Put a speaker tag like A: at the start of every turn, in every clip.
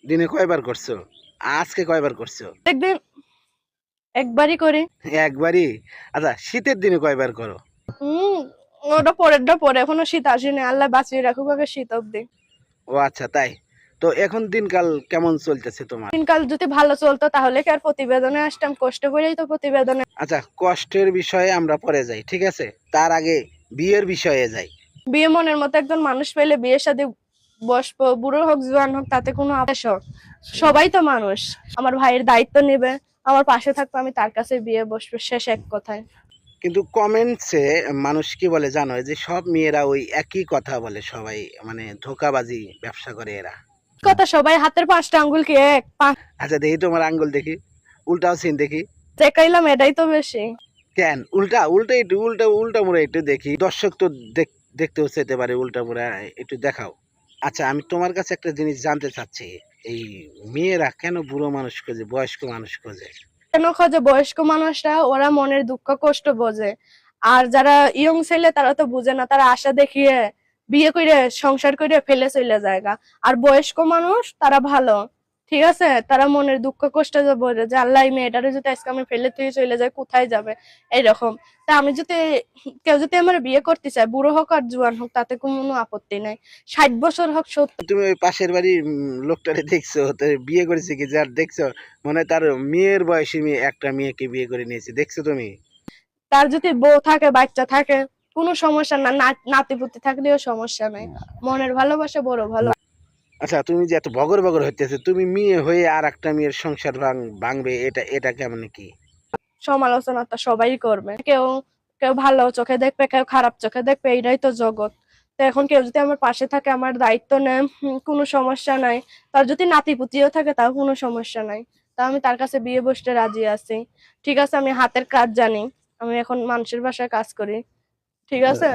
A: দিনে কয়বার করছো? আজকে কয়বার করছো?
B: একদিন একবারই করি।
A: একবারই? আচ্ছা, শীতের দিনে কয়বার করো?
B: হম ওটা পরেরটা পরে, এখনো শীত আসেনি, আল্লাহ বাঁচিয়ে রাখুক আগে শীত অব্দি।
A: ও আচ্ছা, তাই। তো এখন দিনকাল কেমন চলতেছে তোমার?
B: দিনকাল যদি ভালো চলতো তাহলে কি আর প্রতিবেদনে আসতাম? কষ্ট করেই তো প্রতিবেদনে।
A: আচ্ছা, কষ্টের বিষয়ে আমরা পরে যাই, ঠিক আছে? তার আগে বিয়ের বিষয়ে যাই।
B: বিয়ে মনের মতো একজন মানুষ পেলে বিয়ের সাথে বসবো, বুড়ো হোক জোয়ান হোক তাতে কোনো আবেশ হোক, সবাই তো মানুষ। আমার ভাইয়ের দায়িত্ব নেবে, আমার পাশে থাকবে, আমি তার কাছে বিয়ে বসবো, শেষ এক কথায়।
A: কিন্তু কমেন্টসে মানুষ কি বলে জানো, যে সব মেয়েরা ওই একই কথা বলে, সবাই মানে ধোঁকাবাজি ব্যবসা করে এরা।
B: কথা সবাই হাতের পাঁচটা আঙ্গুল কি এক?
A: আচ্ছা, দেখি তোমার আঙ্গুল দেখি, উল্টাও সিন দেখি।
B: দেখাইলাম এটাই তো বেশি।
A: কেন উল্টা উল্টা একটু উল্টা উল্টা মোড়া একটু দেখি, দর্শক তো দেখতেও চাইতে পারে উল্টা মোড়া, একটু দেখাও। আচ্ছা, আমি তোমার কাছে একটা জিনিস জানতে চাচ্ছি, এই মেয়েরা কেন বুড়ো মানুষ খোঁজে, বয়স্ক মানুষ খোঁজে?
B: কেন খোঁজে? বয়স্ক মানুষরা ওরা মনের দুঃখ কষ্ট বোঝে, আর যারা ইয়ং ছেলে তারা তো বুঝে না, তারা আশা দেখিয়ে বিয়ে করে সংসার করে ফেলে চলে যায়গা। আর বয়স্ক মানুষ তারা ভালো, ঠিক আছে, তারা মনের দুঃখ কষ্ট বোঝে যে আল্লাহ এই মেয়েটারে যদি আজকে আমি ফেলে তুই চলে যায় কোথায় যাবে, এইরকম। তা আমি যদি, কেউ যদি আমার বিয়ে করতে চায়, বুড়ো হোক আর জোয়ান হোক তাতে কোনো আপত্তি নাই, 60 বছর হোক 70।
A: তুমি ওই পাশের বাড়ির লোকটারে দেখছো, তো বিয়ে করেছে কি যার দেখছো, মনে হয় তার মেয়ের বয়সী মেয়ে, একটা মেয়েকে বিয়ে করে নিয়েছে, দেখছো তুমি?
B: তার যদি বউ থাকে বাচ্চা থাকে কোনো সমস্যা না, নাতিপুতি থাকলেও সমস্যা নাই, মনের ভালোবাসা বড় ভালো।
A: আচ্ছা, তুমি যে এত বগর বগর হইতেছে, তুমি মেয়ে হয়ে আর একটা মেয়ের সংসার ভাঙবে, এটা এটা কেমন কি?
B: সমালোচনা তো সবাই করবে, কেউ কেউ ভালো চোখে দেখবে, কেউ খারাপ চোখে দেখবে, এইটাই তো জগৎ। তো এখন কেউ যদি আমার পাশে থাকে, আমার দায়িত্ব নেয়, কোনো সমস্যা নাই। তার যদি নাতিপুতিও থাকে তাও কোনো সমস্যা নাই, তা আমি তার কাছে বিয়ে বসতে রাজি আছি। ঠিক আছে, আমি হাতের কাজ জানি, আমি এখন মানুষের বাসায় কাজ করি, ঠিক আছে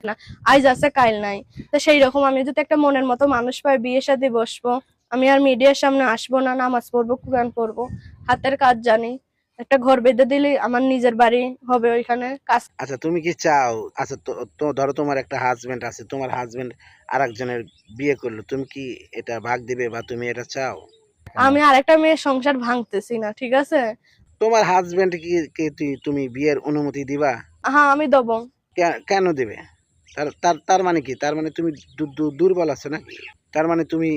B: না, আইজ আছে কাইল নাই। তো সেই রকম আমি যদি একটা মনের মতো মানুষ পাই, বিয়ে শাদী বসবো, আমি আর মিডিয়ার সামনে আসবো না, নামাজ পড়বো, কোরআন পড়বো, হাতের কাজ জানি, একটা ঘর বেঁধে দিলে আমার নিজের বাড়ি হবে, ওইখানে কাজ।
A: আচ্ছা, তুমি কি চাও, আচ্ছা তো তো ধরো তোমার একটা হাজবেন্ড আছে, তোমার হাজবেন্ড আর একজনের বিয়ে করলো, তুমি কি এটা ভাগ দিবে, বা তুমি এটা চাও?
B: আমি আরেকটা মেয়ের সংসার ভাঙতেছি না, ঠিক আছে।
A: তোমার হাজবেন্ড কি কি তুমি বিয়ের অনুমতি দিবা?
B: হ্যাঁ আমি দেবো।
A: কেন দিবে? তার তার তার মানে কি? তার মানে তুমি দুর্বল আছো নাকি? তার মানে তুমি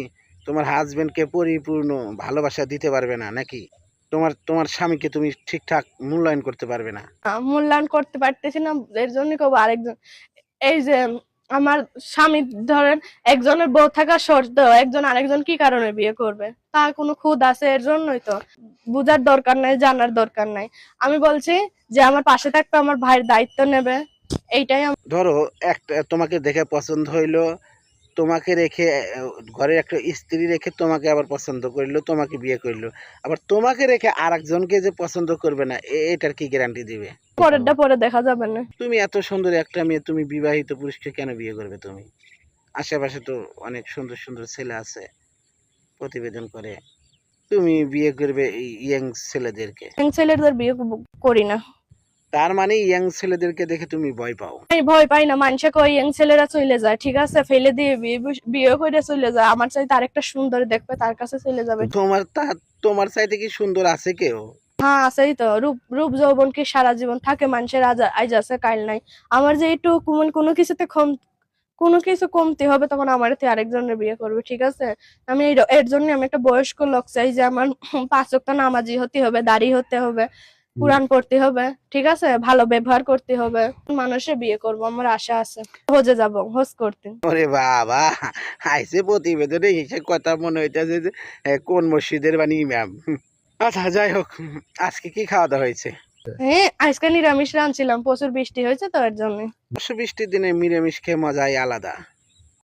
A: তোমার হাজবেন্ডকে পরিপূর্ণ ভালোবাসা দিতে পারবে না নাকি? তোমার তোমার স্বামীকে তুমি ঠিকঠাক মূল্যায়ন করতে পারবে না?
B: মূল্যায়ন করতে পারতেছি না, এর জন্য কব আরেকজন। এই যে আমার স্বামী, ধরেন একজনের বউ থাকা সত্ত্বেও একজন আরেকজন কি কারণে বিয়ে করবে, তার কোনো খুদ আছে? এর জন্যই তো বুঝার দরকার নাই, জানার দরকার নাই। আমি বলছি যে আমার পাশে থাকবে, আমার ভাইয়ের দায়িত্ব নেবে, এইটাই
A: ধরো একটা তোমাকে দেখে পছন্দ হইলো, তোমাকে রেখে ঘরের একটা স্ত্রী রেখে তোমাকে আবার পছন্দ করলো, তোমাকে বিয়ে করলো, আবার তোমাকে রেখে আর একজনকে যে পছন্দ করবে না, এটার কি গ্যারান্টি দিবে?
B: পরেরটা পরে দেখা যাবে না।
A: তুমি এত সুন্দর একটা মেয়ে, তুমি বিবাহিত পুরুষকে কেন বিয়ে করবে? তুমি আশেপাশে তো অনেক সুন্দর সুন্দর ছেলে আছে, প্রতিবেদন করে, তুমি বিয়ে করবে এই ইয়াং ছেলেদেরকে?
B: ছেলেদের বিয়ে করি না।
A: তার মানে ইয়াং ছেলেদেরকে দেখে তুমি ভয় পাও?
B: আমি ভয় পাই না, মানুষে কই ইয়াং ছেলেরা চলে যায়, ঠিক আছে, ফেলে দিয়ে বিয়ে করে চলে যায়, আমার চাইতে আরেকটা সুন্দর দেখবে তার কাছে চলে যাবে।
A: তোমার চাইতে কি সুন্দর আছে কেউ?
B: হ্যাঁ আছেই তো, রূপ রূপ যৌবন কি সারা জীবন থাকে? মানুষের আজ আছে কাইল নাই। আমার যে একটু কোনো কিছুতে কোনো কিছু কমতি হবে, তখন আমার আরেকজনের বিয়ে করবে, ঠিক আছে। আমি এর জন্য আমি একটা বয়স্ক লোক চাই, যে আমার 5 ওয়াক্ত নামাজি হতে হবে, দাড়ি হতে হবে, কোরআন পড়তে হবে, ঠিক আছে, ভালো ব্যবহার করতে হবে, মানুষের বিয়ে করব, আমার আশা আছে। হজে যাব, হজ করতে।
A: ওরে বাবা, আইসে প্রতিবেদনে এসে কথা মনে হইতেছে যে কোন মসজিদের বানি ইমাম। আচ্ছা, যাই হোক, আজকে কি খাওয়া দাওয়া হয়েছে?
B: হ্যাঁ আজকে নিরামিষ রাঁধছিলাম, প্রচুর বৃষ্টি হয়েছে তো এর জন্য।
A: অবশ্য বৃষ্টির দিনে নিরামিষ খেয়ে মজাই আলাদা।